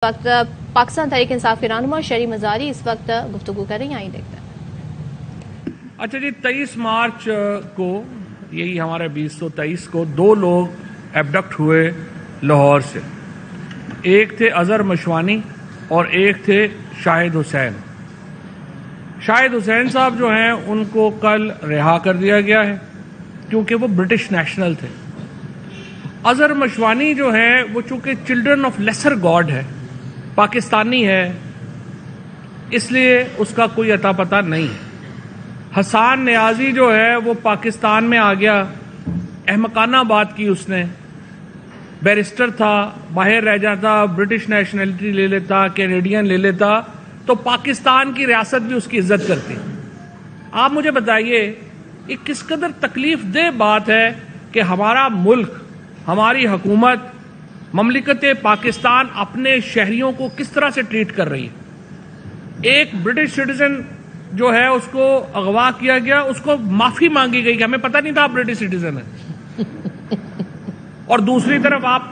وقت پاکستان تحریک انصاف کے رہنما شہری مزاری اس وقت گفتگو کر رہی ہیں، آئیں دیکھتے ہیں۔ اچھا جی، 23 مارچ کو یہی ہمارے 2023 کو 2 لوگ ایبڈکٹ ہوئے لاہور سے۔ ایک تھے اظہر مشوانی اور ایک تھے شاہد حسین۔ شاہد حسین صاحب جو ہیں ان کو کل رہا کر دیا گیا ہے کیونکہ وہ برٹش نیشنل تھے۔ اظہر مشوانی جو ہے وہ چونکہ چلڈرن آف لیسر گاڈ ہے، پاکستانی ہے، اس لیے اس کا کوئی اتا پتہ نہیں ہے۔ حسان نیازی جو ہے وہ پاکستان میں آ گیا، احمقانہ بات کی اس نے، بیرسٹر تھا، باہر رہ جاتا، برٹش نیشنلٹی لے لیتا، کینیڈین لے لیتا تو پاکستان کی ریاست بھی اس کی عزت کرتی۔ آپ مجھے بتائیے یہ کس قدر تکلیف دہ بات ہے کہ ہمارا ملک، ہماری حکومت، مملکت پاکستان اپنے شہریوں کو کس طرح سے ٹریٹ کر رہی ہے۔ ایک برٹش سٹیزن جو ہے اس کو اغوا کیا گیا، اس کو معافی مانگی گئی کہ ہمیں پتہ نہیں تھا آپ برٹش سٹیزن ہیں۔ اور دوسری طرف آپ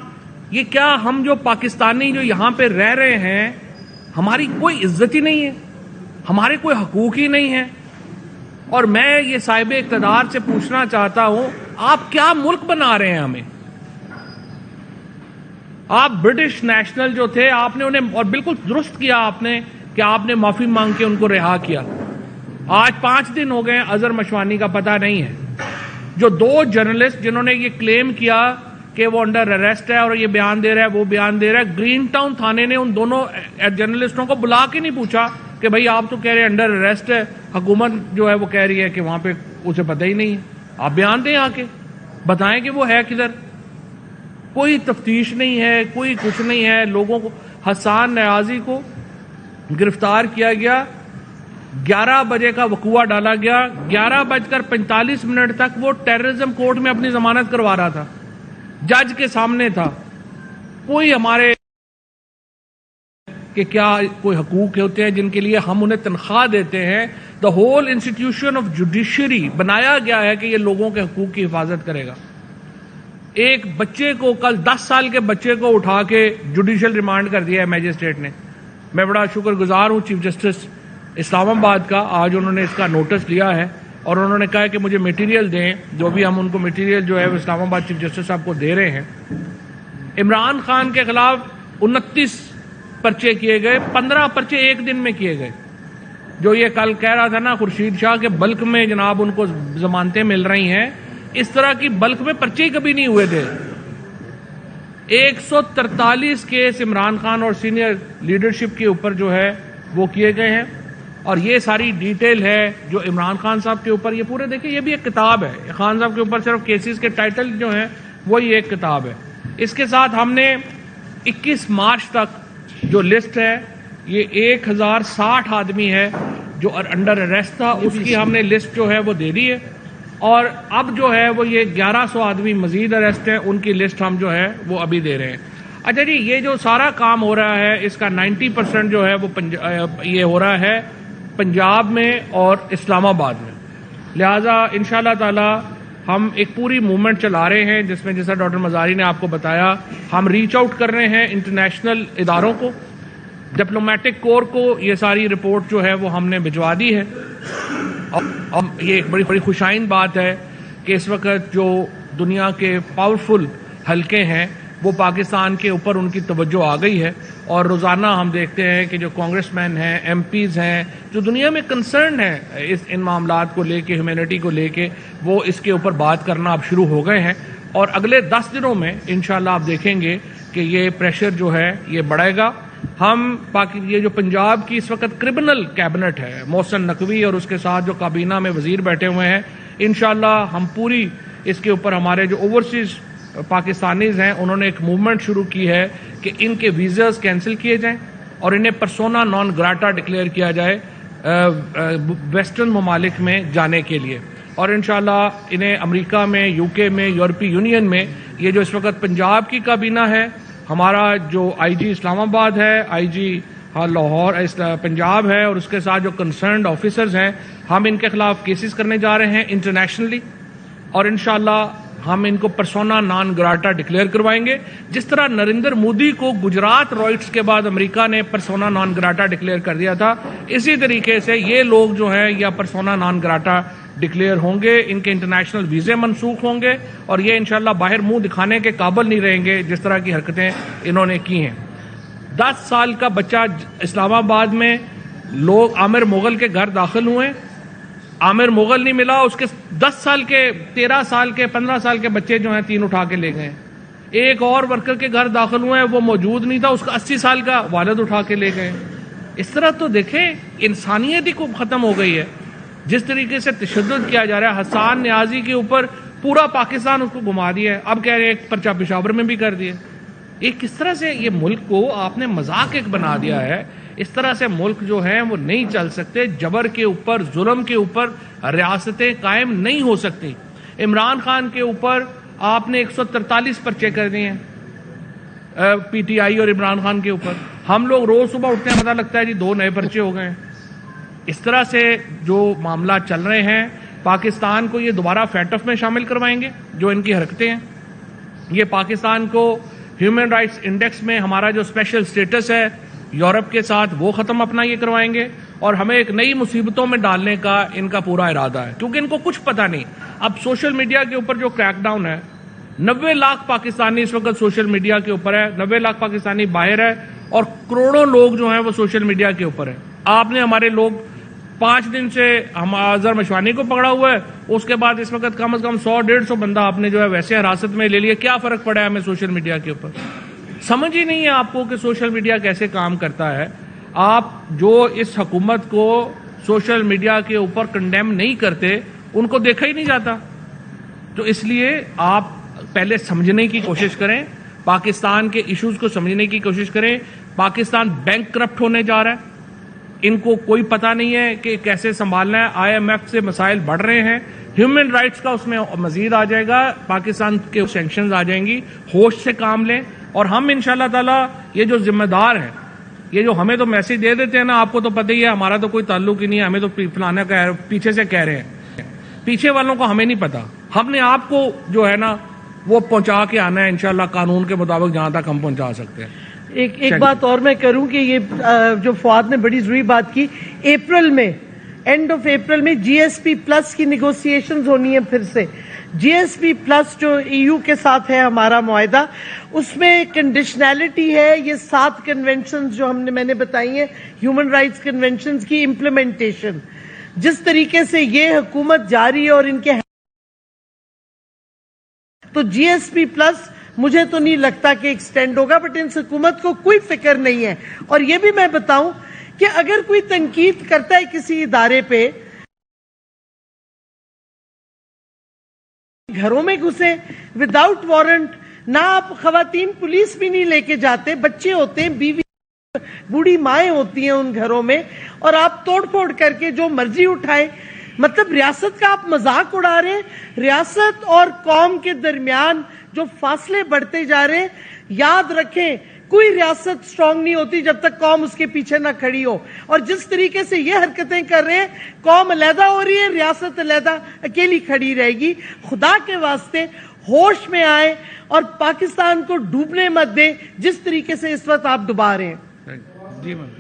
یہ کیا، ہم جو پاکستانی جو یہاں پہ رہ رہے ہیں ہماری کوئی عزت ہی نہیں ہے، ہمارے کوئی حقوق ہی نہیں ہے۔ اور میں یہ صاحب اقتدار سے پوچھنا چاہتا ہوں، آپ کیا ملک بنا رہے ہیں ہمیں؟ آپ برٹش نیشنل جو تھے آپ نے انہیں، اور بالکل درست کیا آپ نے کہ آپ نے معافی مانگ کے ان کو رہا کیا۔ آج 5 دن ہو گئے اظہر مشوانی کا پتہ نہیں ہے۔ جو 2 جرنلسٹ جنہوں نے یہ کلیم کیا کہ وہ انڈر اریسٹ ہے اور یہ بیان دے رہا ہے، وہ بیان دے رہا ہے، گرین ٹاؤن تھانے نے ان دونوں جرنلسٹوں کو بلا کے نہیں پوچھا کہ بھائی آپ تو کہہ رہے ہیں انڈر اریسٹ ہے، حکومت جو ہے وہ کہہ رہی ہے کہ وہاں پہ اسے پتہ ہی نہیں ہے، آپ بیان دیں آ کے، بتائیں کہ وہ ہے کدھر۔ کوئی تفتیش نہیں ہے، کوئی کچھ نہیں ہے۔ لوگوں کو، حسان نیازی کو گرفتار کیا گیا، 11 بجے کا وقوع ڈالا گیا، 11:45 تک وہ ٹیررزم کورٹ میں اپنی ضمانت کروا رہا تھا، جج کے سامنے تھا۔ کوئی ہمارے کہ کیا کوئی حقوق ہوتے ہیں جن کے لیے ہم انہیں تنخواہ دیتے ہیں۔ The whole institution of judiciary بنایا گیا ہے کہ یہ لوگوں کے حقوق کی حفاظت کرے گا۔ ایک بچے کو کل 10 سال کے بچے کو اٹھا کے جوڈیشل ریمانڈ کر دیا ہے میجسٹریٹ نے۔ میں بڑا شکر گزار ہوں چیف جسٹس اسلام آباد کا، آج انہوں نے اس کا نوٹس لیا ہے اور انہوں نے کہا کہ مجھے میٹیریل دیں، جو بھی ہم ان کو میٹیریل جو ہے وہ اسلام آباد چیف جسٹس صاحب کو دے رہے ہیں۔ عمران خان کے خلاف 29 پرچے کیے گئے، 15 پرچے ایک دن میں کیے گئے۔ جو یہ کل کہہ رہا تھا نا خورشید شاہ کہ بلک میں جناب ان کو ضمانتیں مل رہی ہیں، اس طرح کی بلک میں پرچے کبھی نہیں ہوئے تھے۔ 143 کیس عمران خان اور سینئر لیڈرشپ کے اوپر جو ہے وہ کیے گئے ہیں، اور یہ ساری ڈیٹیل ہے جو عمران خان صاحب کے اوپر، یہ پورے دیکھیں، یہ بھی ایک کتاب ہے۔ خان صاحب کے اوپر صرف کیسز کے ٹائٹل جو ہیں وہی ایک کتاب ہے۔ اس کے ساتھ ہم نے 21 مارچ تک جو لسٹ ہے، یہ 1060 آدمی ہے جو انڈر اریسٹ تھا، اس کی ہم نے لسٹ جو ہے وہ دے دی ہے، اور اب جو ہے وہ یہ 1100 آدمی مزید اریسٹ ہیں، ان کی لسٹ ہم جو ہے وہ ابھی دے رہے ہیں۔ اچھا جی، یہ جو سارا کام ہو رہا ہے اس کا 90% جو ہے وہ یہ ہو رہا ہے پنجاب میں اور اسلام آباد میں۔ لہٰذا انشاءاللہ تعالی ہم ایک پوری موومنٹ چلا رہے ہیں جس میں، جیسا ڈاکٹر مزاری نے آپ کو بتایا، ہم ریچ آؤٹ کر رہے ہیں انٹرنیشنل اداروں کو، ڈپلومیٹک کور کو یہ ساری رپورٹ جو ہے وہ ہم نے بھجوا دی ہے۔ اور یہ ایک بڑی خوشائن بات ہے کہ اس وقت جو دنیا کے پاورفل حلقے ہیں وہ پاکستان کے اوپر ان کی توجہ آ گئی ہے، اور روزانہ ہم دیکھتے ہیں کہ جو کانگریس مین ہیں، ایم پیز ہیں، جو دنیا میں کنسرن ہیں ان معاملات کو لے کے، ہیومینٹی کو لے کے، وہ اس کے اوپر بات کرنا اب شروع ہو گئے ہیں، اور اگلے 10 دنوں میں انشاءاللہ آپ دیکھیں گے کہ یہ پریشر جو ہے یہ بڑھے گا۔ ہم یہ جو پنجاب کی اس وقت کرمنل کیبنٹ ہے، محسن نقوی اور اس کے ساتھ جو کابینہ میں وزیر بیٹھے ہوئے ہیں، انشاءاللہ ہم پوری اس کے اوپر، ہمارے جو اوورسیز پاکستانیز ہیں انہوں نے ایک موومنٹ شروع کی ہے کہ ان کے ویزاز کینسل کیے جائیں اور انہیں پرسونا نان گراٹا ڈکلیئر کیا جائے ویسٹرن ممالک میں جانے کے لیے، اور انشاءاللہ انہیں امریکہ میں، یو کے میں، یورپی یونین میں، یہ جو اس وقت پنجاب کی کابینہ ہے، ہمارا جو آئی جی اسلام آباد ہے، آئی جی لاہور پنجاب ہے، اور اس کے ساتھ جو کنسرنڈ آفیسرز ہیں، ہم ان کے خلاف کیسز کرنے جا رہے ہیں انٹرنیشنلی، اور انشاءاللہ ہم ان کو پرسونا نان گراٹا ڈکلیئر کروائیں گے. جس طرح نریندر مودی کو گجرات رائٹس کے بعد امریکہ نے پرسونا نان گراٹا ڈکلیئر کر دیا تھا, اسی طریقے سے یہ لوگ جو ہیں یا پرسونا نان گراٹا ڈکلیئر ہوں گے, ان کے انٹرنیشنل ویزے منسوخ ہوں گے اور یہ انشاءاللہ باہر منہ دکھانے کے قابل نہیں رہیں گے جس طرح کی حرکتیں انہوں نے کی ہیں. 10 سال کا بچہ اسلام آباد میں لوگ عامر مغل کے گھر داخل ہوئے, عامر مغل نہیں ملا, اس کے 10 سال کے 13 سال کے 15 سال کے بچے جو ہیں 3 اٹھا کے لے گئے. ایک اور ورکر کے گھر داخل ہوئے, وہ موجود نہیں تھا, اس کا 80 سال کا والد اٹھا کے لے گئے. اس طرح تو دیکھیں انسانیت ہی کو ختم ہو گئی ہے. جس طریقے سے تشدد کیا جا رہا ہے, حسان نیازی کے اوپر پورا پاکستان اس کو گھما دیا ہے, اب کہہ رہے ہیں ایک پرچہ پشاور میں بھی کر دیا. یہ کس طرح سے یہ ملک کو آپ نے مذاق ایک بنا دیا ہے. اس طرح سے ملک جو ہے وہ نہیں چل سکتے. جبر کے اوپر, ظلم کے اوپر ریاستیں قائم نہیں ہو سکتی. عمران خان کے اوپر آپ نے 143 پرچے کر دیے ہیں پی ٹی آئی اور عمران خان کے اوپر. ہم لوگ روز صبح اٹھتے ہیں, پتہ لگتا ہے جی 2 نئے پرچے ہو گئے ہیں. اس طرح سے جو معاملہ چل رہے ہیں, پاکستان کو یہ دوبارہ فیٹف میں شامل کروائیں گے جو ان کی حرکتیں ہیں. یہ پاکستان کو ہیومن رائٹس انڈیکس میں ہمارا جو اسپیشل سٹیٹس ہے یورپ کے ساتھ وہ ختم اپنا یہ کروائیں گے, اور ہمیں ایک نئی مصیبتوں میں ڈالنے کا ان کا پورا ارادہ ہے, کیونکہ ان کو کچھ پتہ نہیں. اب سوشل میڈیا کے اوپر جو کریک ڈاؤن ہے, 90 لاکھ پاکستانی اس وقت سوشل میڈیا کے اوپر ہے, 90 لاکھ پاکستانی باہر ہے, اور کروڑوں لوگ جو ہیں وہ سوشل میڈیا کے اوپر ہے. آپ نے ہمارے لوگ 5 دن سے ہم اظہر مشوانی کو پکڑا ہوا ہے, اس کے بعد اس وقت کم از کم 100-150 بندہ آپ نے جو ہے ویسے حراست میں لے لیا. کیا فرق پڑا ہے ہمیں سوشل میڈیا کے اوپر؟ سمجھ ہی نہیں ہے آپ کو کہ سوشل میڈیا کیسے کام کرتا ہے. آپ جو اس حکومت کو سوشل میڈیا کے اوپر کنڈیم نہیں کرتے, ان کو دیکھا ہی نہیں جاتا. تو اس لیے آپ پہلے سمجھنے کی کوشش کریں, پاکستان کے ایشوز کو سمجھنے کی کوشش کریں. پاکستان بینک کرپٹ ہونے جا رہا ہے, ان کو کوئی پتہ نہیں ہے کہ کیسے سنبھالنا ہے. IMF سے مسائل بڑھ رہے ہیں, ہیومن رائٹس کا اس میں مزید آ جائے گا, پاکستان کے سینکشنز آ جائیں گی. ہوش سے کام لیں, اور ہم انشاءاللہ تعالی یہ جو ذمہ دار ہیں, یہ جو ہمیں تو میسج دے دیتے ہیں نا, آپ کو تو پتہ ہی ہے ہمارا تو کوئی تعلق ہی نہیں ہے, ہمیں تو فلانا پیچھے سے کہہ رہے ہیں. پیچھے والوں کو ہمیں نہیں پتا, ہم نے آپ کو جو ہے نا وہ پہنچا کے آنا ہے انشاءاللہ قانون کے مطابق جہاں تک ہم پہنچا سکتے ہیں. ایک بات اور میں کروں کہ یہ جو فواد نے بڑی ضروری بات کی, اپریل میں اینڈ آف اپریل میں GSP پلس کی نیگوسیشنز ہونی ہے. پھر سے GSP پلس جو EU کے ساتھ ہے ہمارا معاہدہ, اس میں کنڈیشنلٹی ہے. یہ 7 کنونشنز جو میں نے بتائی ہیں ہیومن رائٹس کنونشنز کی امپلیمنٹیشن, جس طریقے سے یہ حکومت جاری ہے اور ان کے تو GSP پلس مجھے تو نہیں لگتا کہ ایکسٹینڈ ہوگا, بٹ ان حکومت کو کوئی فکر نہیں ہے. اور یہ بھی میں بتاؤں کہ اگر کوئی تنقید کرتا ہے کسی ادارے پہ, گھروں میں گھسے وداؤٹ وارنٹ, نہ آپ خواتین پولیس بھی نہیں لے کے جاتے, بچے ہوتے ہیں, بیوی بوڑھی مائیں ہوتی ہیں ان گھروں میں, اور آپ توڑ پھوڑ کر کے جو مرضی اٹھائیں. مطلب ریاست کا آپ مذاق اڑا رہے ہیں. ریاست اور قوم کے درمیان جو فاصلے بڑھتے جا رہے ہیں, یاد رکھیں کوئی ریاست سٹرونگ نہیں ہوتی جب تک قوم اس کے پیچھے نہ کھڑی ہو. اور جس طریقے سے یہ حرکتیں کر رہے ہیں, قوم علیحدہ ہو رہی ہے, ریاست علیحدہ اکیلی کھڑی رہے گی. خدا کے واسطے ہوش میں آئے اور پاکستان کو ڈوبنے مت دیں جس طریقے سے اس وقت آپ ڈبا رہے ہیں. جی میم.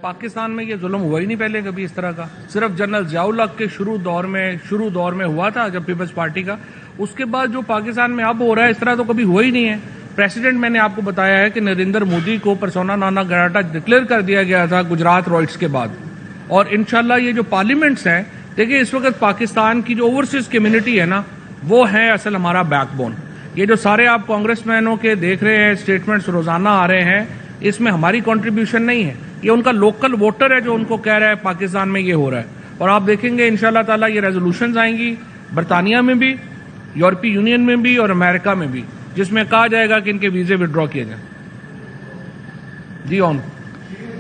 پاکستان میں یہ ظلم ہوا ہی نہیں پہلے کبھی اس طرح کا. صرف جنرل ضیاء الحق کے شروع دور میں ہوا تھا جب پیپلز پارٹی کا. اس کے بعد جو پاکستان میں اب ہو رہا ہے اس طرح تو کبھی ہوا ہی نہیں ہے. پریسیڈنٹ میں نے آپ کو بتایا ہے کہ نریندر مودی کو پرسونا نانا گراٹا ڈکلیئر کر دیا گیا تھا گجرات رائٹس کے بعد. اور انشاءاللہ یہ جو پارلیمنٹس ہیں, دیکھیں اس وقت پاکستان کی جو اوورسیز کمیونٹی ہے نا, وہ ہے اصل ہمارا بیک بون. یہ جو سارے آپ کانگریس مینوں کے دیکھ رہے ہیں اسٹیٹمنٹس روزانہ آ رہے ہیں, اس میں ہماری کنٹریبیوشن نہیں ہے. یہ ان کا لوکل ووٹر ہے جو ان کو کہہ رہا ہے پاکستان میں یہ ہو رہا ہے. اور آپ دیکھیں گے انشاءاللہ تعالی یہ ریزولوشنز آئیں گی برطانیہ میں بھی, یورپی یونین میں بھی اور امریکہ میں بھی, جس میں کہا جائے گا کہ ان کے ویزے وڈرا کیے جائیں. جی آن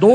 2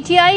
PTI